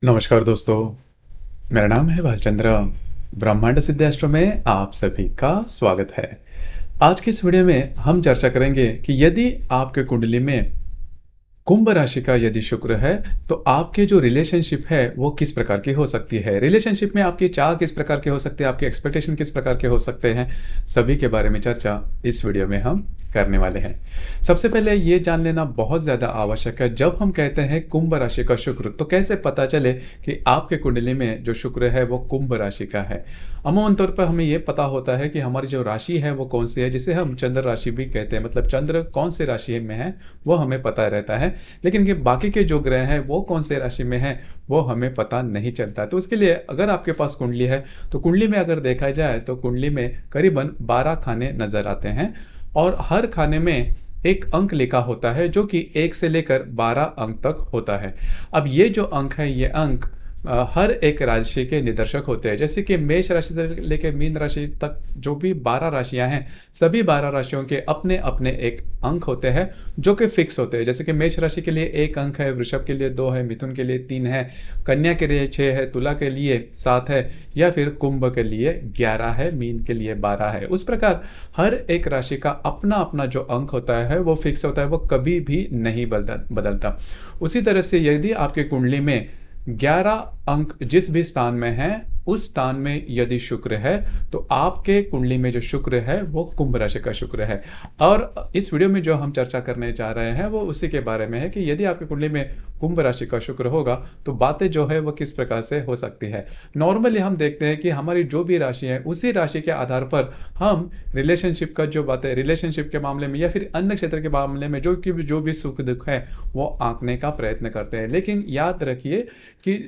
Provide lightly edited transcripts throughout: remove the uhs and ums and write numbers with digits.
नमस्कार दोस्तों, मेरा नाम है भालचंद्र। ब्रह्मांड सिद्ध एस्ट्रो में आप सभी का स्वागत है। आज की इस वीडियो में हम चर्चा करेंगे कि यदि आपके कुंडली में कुंभ राशि का यदि शुक्र है तो आपके जो रिलेशनशिप है वो किस प्रकार की हो सकती है, रिलेशनशिप में आपकी चाह किस प्रकार की हो सकती है, आपके एक्सपेक्टेशन किस प्रकार के हो सकते हैं, सभी के बारे में चर्चा इस वीडियो में हम करने वाले हैं। सबसे पहले ये जान लेना बहुत ज़्यादा आवश्यक है, जब हम कहते हैं कुंभ राशि का शुक्र तो कैसे पता चले कि आपके कुंडली में जो शुक्र है वो कुंभ राशि का है। अमूमन तौर पर हमें ये पता होता है कि हमारी जो राशि है वो कौन सी है, जिसे हम चंद्र राशि भी कहते हैं, मतलब चंद्र कौन से राशि में है वो हमें पता रहता है। लेकिन बाकी के जो ग्रह हैं वो कौन से राशि में हैं वो हमें पता नहीं चलता। तो उसके लिए अगर आपके पास कुंडली है तो कुंडली में अगर देखा जाए तो कुंडली में करीबन 12 खाने नजर आते हैं और हर खाने में एक अंक लिखा होता है जो कि 1 से लेकर 12 अंक तक होता है। अब ये जो अंक है ये अंक हर एक राशि के निदर्शक होते हैं। जैसे कि मेष राशि से लेकर मीन राशि तक जो भी 12 राशियां हैं, सभी 12 राशियों के अपने अपने एक अंक होते हैं जो कि फिक्स होते हैं। जैसे कि मेष राशि के लिए 1 अंक है, वृषभ के लिए 2 है, मिथुन के लिए 3 है, कन्या के लिए 6 है, तुला के लिए 7 है या फिर कुंभ के लिए 11 है, मीन के लिए 12 है। उस प्रकार हर एक राशि का अपना अपना जो अंक होता है वो फिक्स होता है, वो कभी भी नहीं बदलता। उसी तरह से यदि आपकी कुंडली में 11 अंक जिस भी स्थान में है उस स्थान में यदि शुक्र है तो आपके कुंडली में जो शुक्र है वो कुंभ राशि का शुक्र है। और इस वीडियो में जो हम चर्चा करने जा रहे हैं वो उसी के बारे में है कि यदि आपकी कुंडली में कुंभ राशि का शुक्र होगा तो बातें जो है वो किस प्रकार से हो सकती है। नॉर्मली हम देखते हैं कि हमारी जो भी राशि है उसी राशि के आधार पर हम रिलेशनशिप का जो बातें रिलेशनशिप के मामले में या फिर अन्य क्षेत्र के मामले में जो भी सुख दुख है वो आंकने का प्रयत्न करते हैं। लेकिन याद रखिए कि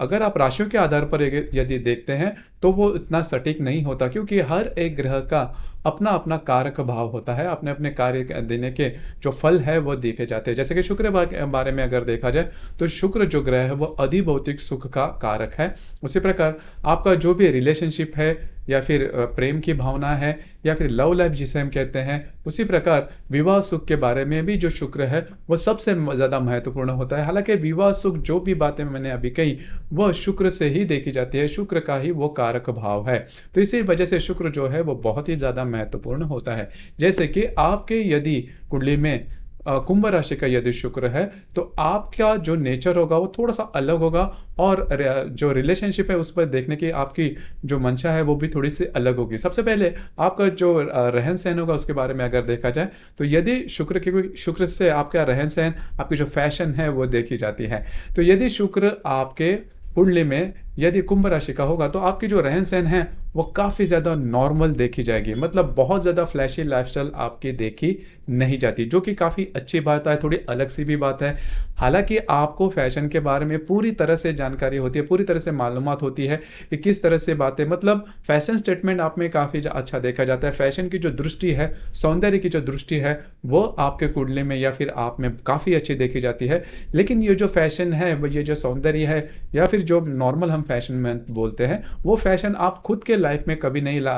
अगर आप राशियों के आधार पर यदि देखते हैं तो वो इतना सटीक नहीं होता, क्योंकि हर एक ग्रह का अपना अपना कारक भाव होता है, अपने अपने कार्य देने के जो फल है वो देखे जाते हैं। जैसे कि शुक्र के बारे में अगर देखा जाए तो शुक्र जो ग्रह है वो अधिभौतिक सुख का कारक है। उसी प्रकार आपका जो भी रिलेशनशिप है या फिर प्रेम की भावना है या फिर लव लाइफ जिसे हम कहते हैं, उसी प्रकार विवाह सुख के बारे में भी जो शुक्र है वो सबसे ज़्यादा महत्वपूर्ण होता है। हालांकि विवाह सुख जो भी बातें मैंने अभी कही वह शुक्र से ही देखी जाती है, शुक्र का ही वो कारक भाव है। तो इसी वजह से शुक्र जो है वो बहुत ही ज़्यादा महत्वपूर्ण होता है। जैसे कि आपके यदि कुंडली में कुंभ राशि का यदि शुक्र है तो आपका जो नेचर होगा वो थोड़ा सा अलग होगा और जो रिलेशनशिप है उस पर देखने की आपकी जो मंशा है वो भी थोड़ी सी अलग होगी। सबसे पहले आपका जो रहन सहन होगा उसके बारे में अगर देखा जाए तो यदि शुक्र से आपका रहन सहन, आपकी जो फैशन है वो देखी जाती है। तो यदि शुक्र आपके कुंडली में यदि कुंभ राशि का होगा तो आपकी जो रहन सहन है वो काफ़ी ज़्यादा नॉर्मल देखी जाएगी, मतलब बहुत ज़्यादा फ्लैशी लाइफस्टाइल आपकी देखी नहीं जाती, जो कि काफ़ी अच्छी बात है, थोड़ी अलग सी भी बात है। हालांकि आपको फैशन के बारे में पूरी तरह से जानकारी होती है, पूरी तरह से मालूमात होती है कि किस तरह से बातें, मतलब फैशन स्टेटमेंट आप में काफ़ी अच्छा देखा जाता है। फैशन की जो दृष्टि है, सौंदर्य की जो दृष्टि है वो आपके कुंडली में या फिर आप में काफ़ी अच्छी देखी जाती है। लेकिन ये जो फैशन है, ये जो सौंदर्य है या फिर जो नॉर्मल हम फैशन में बोलते हैं, वो फैशन आप खुद के लाइफ में कभी नहीं ला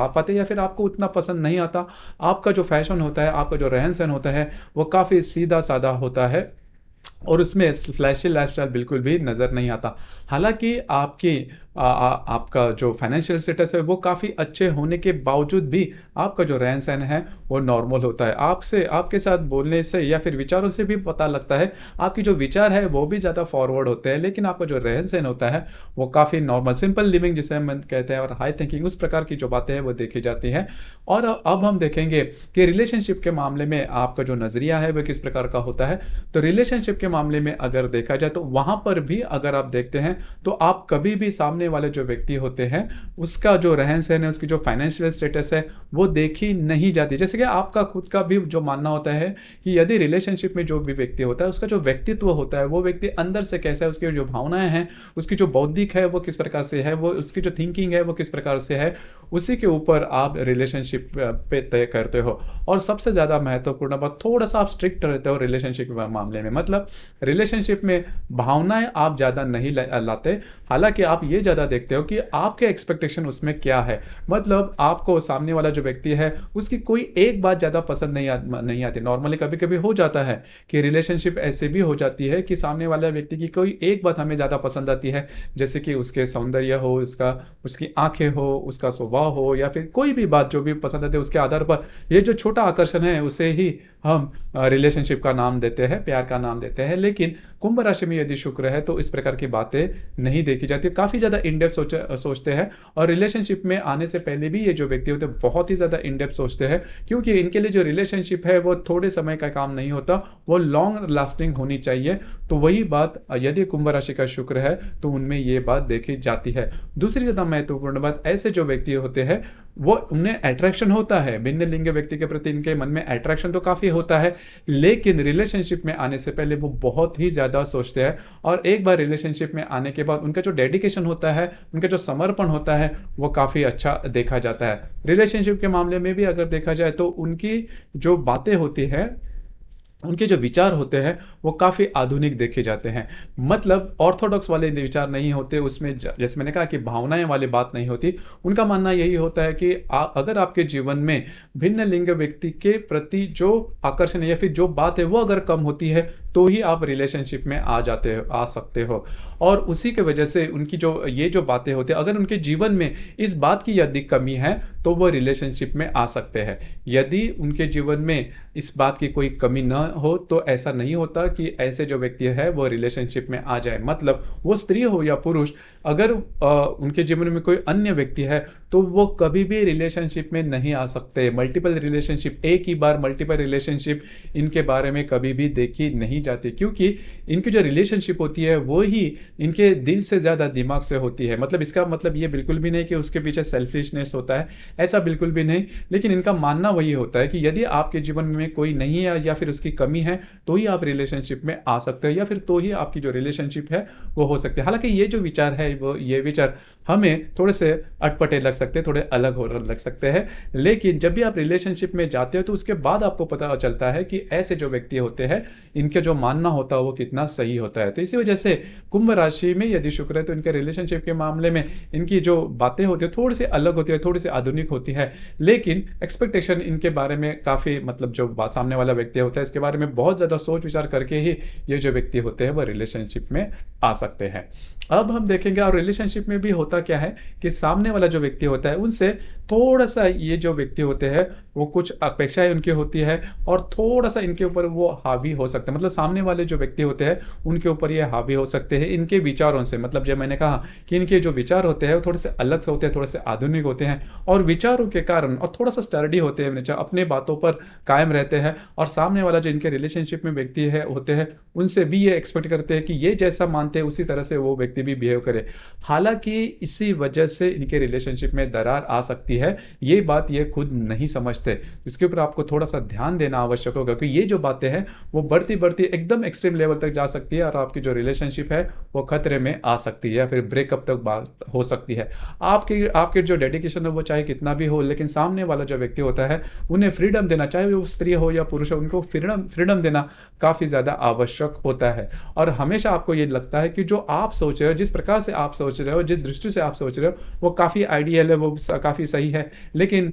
पाते या फिर आपको उतना पसंद नहीं आता। आपका जो फैशन होता है, आपका जो रहन सहन होता है वो काफ़ी सीधा साधा होता है और उसमें फ्लैशी लाइफस्टाइल बिल्कुल भी नज़र नहीं आता। हालांकि आपका जो फाइनेंशियल स्टेटस है वो काफ़ी अच्छे होने के बावजूद भी आपका जो रहन सहन है वो नॉर्मल होता है। आपसे आपके साथ बोलने से या फिर विचारों से भी पता लगता है आपकी जो विचार है वो भी ज़्यादा फॉरवर्ड होते हैं, लेकिन आपका जो रहन सहन होता है वो काफ़ी नॉर्मल सिंपल लिविंग जिसे हम कहते हैं और हाई थिंकिंग, उस प्रकार की जो बातें हैं वो देखी जाती हैं। और अब हम देखेंगे कि रिलेशनशिप के मामले में आपका जो नज़रिया है वो किस प्रकार का होता है। तो रिलेशनशिप के मामले में अगर देखा जाए तो वहां पर भी अगर आप देखते हैं तो आप कभी भी सामने वाले जो व्यक्ति होते हैं उसका जो रहन सहन है, उसकी जो फाइनेंशियल स्टेटस है वो देखी नहीं जाती। जैसे कि आपका खुद का भी जो मानना होता है कि यदि रिलेशनशिप में जो भी व्यक्ति होता है उसका जो व्यक्तित्व होता है वो व्यक्ति अंदर से कैसा है, उसकी जो भावनाएं हैं, उसकी जो बौद्धिक है वो किस प्रकार से है, वो उसकी जो थिंकिंग है वो किस प्रकार से है, उसी के ऊपर आप रिलेशनशिप पे तय करते हो। और सबसे ज्यादा महत्वपूर्ण बात, थोड़ा सा आप स्ट्रिक्ट रहते हो रिलेशनशिप के मामले में, मतलब रिलेशनशिप में भावनाएं आप ज्यादा नहीं लाते। हालांकि आप ये ज़्यादा देखते हो कि आपके एक्सपेक्टेशन उसमें क्या है। मतलब आपको सामने वाला जो व्यक्ति है, उसकी कोई एक बात ज़्यादा पसंद नहीं आती। नॉर्मली कभी-कभी हो जाता है कि रिलेशनशिप ऐसे भी हो जाती है कि सामने वाला व्यक्ति की कोई एक बात हमें ज़्यादा पसंद आती है, जैसे कि उसके सौंदर्य हो, उसकी आँखें हो, उसका स्वभाव हो या फिर कोई भी बात जो भी पसंद आती है उसके आधार पर ये जो छोटा आकर्षण है उसे ही हम रिलेशनशिप का नाम देते हैं, प्यार का नाम देते हैं। लेकिन कुंभ राशि में यदि शुक्र है तो इस प्रकार की बातें नहीं देखी जाती। काफ़ी ज़्यादा इन डेप्थ सोचते हैं और रिलेशनशिप में आने से पहले भी ये जो व्यक्ति होते हैं बहुत ही ज़्यादा इन डेप्थ सोचते हैं, क्योंकि इनके लिए जो रिलेशनशिप है वो थोड़े समय का काम नहीं होता, वो लॉन्ग लास्टिंग होनी चाहिए। तो वही बात यदि कुंभ राशि का शुक्र है तो उनमें ये बात देखी जाती है। दूसरी ज़्यादा महत्वपूर्ण बात, ऐसे जो व्यक्ति होते हैं वो उन्हें अट्रैक्शन होता है, भिन्न लिंग व्यक्ति के प्रति इनके मन में अट्रैक्शन तो काफ़ी होता है, लेकिन रिलेशनशिप में आने से पहले वो बहुत ही ज़्यादा सोचते हैं और एक बार रिलेशनशिप में आने के बाद उनका जो डेडिकेशन होता है, उनका जो समर्पण होता है, वो काफ़ी अच्छा देखा जाता है। रिलेशनशिप के मामले में भी अगर देखा जाए तो उनकी जो बातें होती हैं, उनके जो विचार होते हैं वो काफ़ी आधुनिक देखे जाते हैं। मतलब ऑर्थोडॉक्स वाले विचार नहीं होते उसमें, जैसे मैंने कहा कि भावनाएं वाली बात नहीं होती। उनका मानना यही होता है कि अगर आपके जीवन में भिन्न लिंग व्यक्ति के प्रति जो आकर्षण है या फिर जो बात है वो अगर कम होती है तो ही आप रिलेशनशिप में आ सकते हो। और उसी के वजह से उनकी जो बातें होती है, अगर उनके जीवन में इस बात की यदि कमी है तो वो रिलेशनशिप में आ सकते हैं। यदि उनके जीवन में इस बात की कोई कमी ना हो तो ऐसा नहीं होता कि ऐसे जो व्यक्ति है वो रिलेशनशिप में आ जाए। मतलब वो स्त्री हो या पुरुष, अगर उनके जीवन में कोई अन्य व्यक्ति है तो वो कभी भी रिलेशनशिप में नहीं आ सकते। मल्टीपल रिलेशनशिप, एक ही बार मल्टीपल रिलेशनशिप इनके बारे में कभी भी देखी नहीं जाती, क्योंकि इनकी जो रिलेशनशिप होती है वो ही इनके दिल से ज़्यादा दिमाग से होती है। मतलब इसका मतलब ये बिल्कुल भी नहीं कि उसके पीछे सेल्फिशनेस होता है, ऐसा बिल्कुल भी नहीं। लेकिन इनका मानना वही होता है कि यदि आपके जीवन में कोई नहीं है या फिर उसकी कमी है तो ही आप रिलेशनशिप में आ सकते हो या फिर तो ही आपकी जो रिलेशनशिप है वो हो सकती है। हालांकि ये जो विचार है वो ये विचार हमें थोड़े से अटपटे लग सकते हैं, थोड़े अलग हो लग सकते हैं, लेकिन जब भी आप रिलेशनशिप में जाते हो तो उसके बाद आपको पता चलता है कि ऐसे जो व्यक्ति होते हैं इनके जो मानना होता है वो कितना सही होता है। तो इसी वजह से कुंभ राशि में यदि शुक्र है तो इनके रिलेशनशिप के मामले में इनकी जो बातें होती है थोड़ी सी अलग होती है, थोड़ी सी आधुनिक होती है, लेकिन एक्सपेक्टेशन इनके बारे में काफ़ी, मतलब जो सामने वाला व्यक्ति होता है इसके बारे में बहुत ज़्यादा सोच विचार करके ही ये जो व्यक्ति होते हैं वो रिलेशनशिप में आ सकते हैं। अब हम देखेंगे, और रिलेशनशिप में भी होता क्या है कि सामने वाला जो व्यक्ति होता है उनसे थोड़ा सा ये जो व्यक्ति होते हैं वो कुछ अपेक्षाएं उनकी होती है और थोड़ा सा इनके ऊपर वो हावी हो सकते हैं। मतलब सामने वाले जो व्यक्ति होते हैं उनके ऊपर ये हावी हो सकते हैं इनके विचारों से। मतलब जब मैंने कहा कि इनके जो विचार होते हैं वो थोड़े से अलग से होते हैं, थोड़े से आधुनिक होते हैं और विचारों के कारण और थोड़ा सा स्टडी होते हैं, अपने बातों पर कायम रहते हैं और सामने वाला जो इनके रिलेशनशिप में व्यक्ति है होते हैं उनसे भी ये एक्सपेक्ट करते हैं कि ये जैसा मानते हैं उसी तरह से वो व्यक्ति भी बिहेव करे। हालांकि इसी वजह से इनके रिलेशनशिप में दरार आ सकती है, ये बात ये खुद नहीं समझते। इसके ऊपर आपको थोड़ा सा ध्यान देना आवश्यक होगा कि ये जो बातें हैं वो बढ़ती बढ़ती एकदम एक्सट्रीम लेवल तक जा सकती है और आपकी जो रिलेशनशिप है वो खतरे में आ सकती है या फिर ब्रेकअप तक बात हो सकती है। आपके जो डेडिकेशन है वो चाहे कितना भी हो, लेकिन सामने वाला जो व्यक्ति होता है उन्हें फ्रीडम देना, चाहे वो स्त्री हो या पुरुष हो, उनको फ्रीडम देना काफी ज्यादा आवश्यक होता है। और हमेशा आपको ये लगता है कि जो आप सोच रहे हो, जिस प्रकार से आप सोच रहे हो, जिस दृष्टि से आप सोच रहे हो वो काफी आइडियल है, वो काफी सही है, लेकिन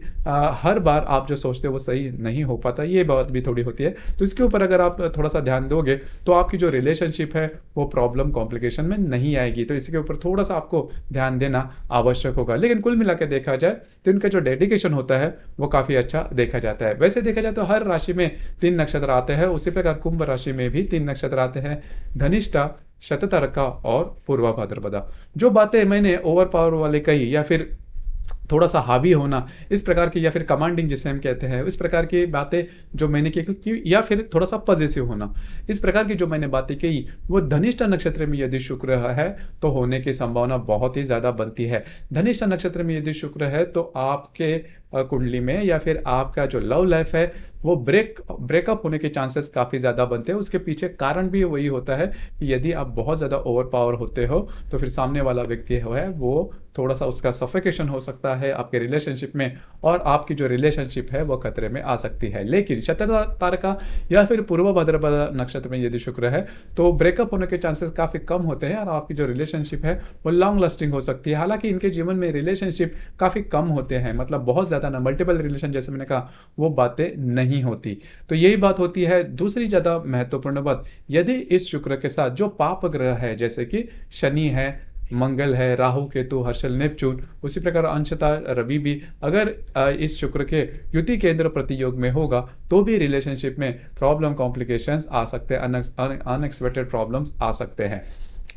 हर बार आप जो सोचते हो वो सही नहीं हो पाता, ये बात भी थोड़ी होती है। तो इसके ऊपर अगर आप थोड़ा सा ध्यान दोगे तो आपकी जो रिलेशनशिप है वो प्रॉब्लम कॉम्प्लिकेशन में नहीं आएगी। तो इसके ऊपर थोड़ा सा आपको ध्यान देना आवश्यक होगा। लेकिन कुल मिला के देखा जाए तो इनका जो डेडिकेशन होता है वो काफी अच्छा देखा जाता है। वैसे देखा जाए तो हर राशि में 3 नक्षत्र आते हैं, उसी प्रकार कुंभ राशि में भी 3 नक्षत्र आते हैं, धनिष्ठा, शततरका और पूर्वा भाद्रपदा। जो बातें मैंने ओवर पावर वाले कही या फिर थोड़ा सा हावी होना इस प्रकार की, या फिर कमांडिंग जिसे हम कहते हैं, इस प्रकार की बातें जो मैंने की, या फिर थोड़ा सा पॉजिटिव होना, इस प्रकार की जो मैंने बातें कही वो धनिष्ठा नक्षत्र में यदि शुक्र है तो होने की संभावना बहुत ही ज्यादा बनती है। धनिष्ठा नक्षत्र में यदि शुक्र है तो आपके कुंडली में या फिर आपका जो लव लाइफ है वो ब्रेकअप होने के चांसेस काफ़ी ज़्यादा बनते हैं। उसके पीछे कारण भी वही होता है कि यदि आप बहुत ज़्यादा ओवर पावर होते हो तो फिर सामने वाला व्यक्ति है वो थोड़ा सा उसका सफोकेशन हो सकता सकता है आपके रिलेशनशिप में और आपकी जो रिलेशनशिप है वो खतरे में आ सकती है। लेकिन शतरंज तारका या फिर पूर्व भाद्रपद नक्षत्र में यदि शुक्र है तो ब्रेकअप होने के चांसेस काफी कम होते हैं और आपकी जो रिलेशनशिप है वो लॉन्ग लास्टिंग हो सकती है। हालांकि इनके जीवन में रिलेशनशिप काफी कम होते हैं, मतलब बहुत ज्यादा ना, मल्टीपल रिलेशन जैसे मैंने कहा वो बातें नहीं होती। तो यही बात होती है। दूसरी ज्यादा महत्वपूर्ण बात, यदि इस शुक्र के साथ जो पाप ग्रह है जैसे कि शनि है, मंगल है, राहु केतु, हर्षल नेपच्यून, उसी प्रकार अंशतः रवि भी अगर इस शुक्र के युति केंद्र प्रतियोग में होगा तो भी रिलेशनशिप में प्रॉब्लम कॉम्प्लिकेशंस आ सकते हैं, अनएक्सपेक्टेड प्रॉब्लम्स आ सकते हैं।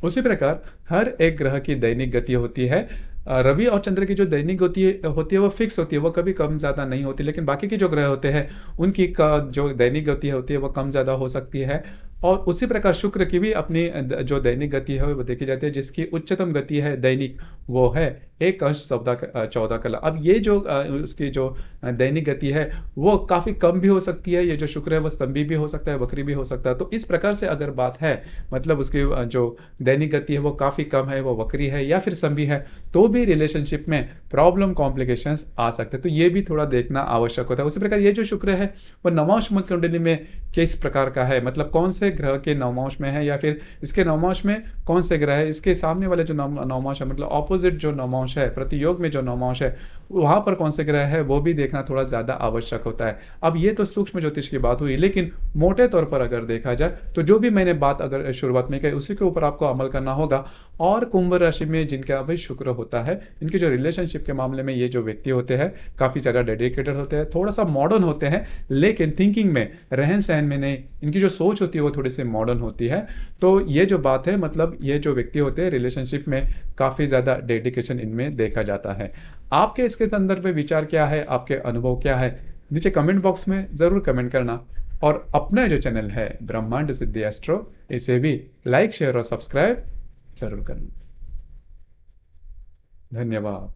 उसी प्रकार हर एक ग्रह की दैनिक गति होती है। रवि और चंद्र की जो दैनिक होती है वो फिक्स होती है, वो कभी कम ज्यादा नहीं होती। लेकिन बाकी के जो ग्रह होते हैं उनकी का जो दैनिक गति होती है वो कम ज्यादा हो सकती है। और उसी प्रकार शुक्र की भी अपनी जो दैनिक गति है वो देखी जाती है, जिसकी उच्चतम गति है दैनिक वो है 1 अंश 14 कला। अब ये जो उसकी जो दैनिक गति है वो काफी कम भी हो सकती है। ये जो शुक्र है वो स्तंभी भी हो सकता है, वक्री भी हो सकता है। तो इस प्रकार से अगर बात है, मतलब उसकी जो दैनिक गति है वो काफी कम है, वो वक्री है या फिर स्तंभी है, तो भी रिलेशनशिप में प्रॉब्लम कॉम्प्लिकेशंस आ सकते हैं। तो ये भी थोड़ा देखना आवश्यक होता है। उसी प्रकार ये जो शुक्र है वो नवांश कुंडली में किस प्रकार का है, मतलब कौन से ग्रह के नवमांश में है या फिर इसके नवमांश में कौन से ग्रह है, इसके सामने वाले जो नवमांश है, मतलब ऑपोजिट जो नवमांश है, प्रतियोग में जो नवमांश है वहां पर कौन से ग्रह है वो भी देखना थोड़ा ज्यादा आवश्यक होता है। अब ये तो सूक्ष्म ज्योतिष की बात हुई, लेकिन मोटे तौर पर अगर देखा जाए तो जो भी मैंने बात अगर शुरुआत में कही उसी के ऊपर आपको अमल करना होगा। और कुंभ राशि में जिनका अभी शुक्र होता है, इनके जो रिलेशनशिप के मामले में ये जो व्यक्ति होते हैं काफी ज्यादा डेडिकेटेड होते हैं, थोड़ा सा मॉडर्न होते हैं, लेकिन थिंकिंग में, रहन सहन में नहीं, इनकी जो सोच होती है वो थोड़ी सी मॉडर्न होती है। तो ये जो बात है, मतलब ये जो व्यक्ति होते हैं रिलेशनशिप में काफी ज्यादा डेडिकेशन इनमें देखा जाता है। आपके इसके संदर्भ में विचार क्या है, आपके अनुभव क्या है, नीचे कमेंट बॉक्स में जरूर कमेंट करना। और अपना जो चैनल है ब्रह्मांड सिद्धि एस्ट्रो, इसे भी लाइक शेयर और सब्सक्राइब जरूर करना। धन्यवाद।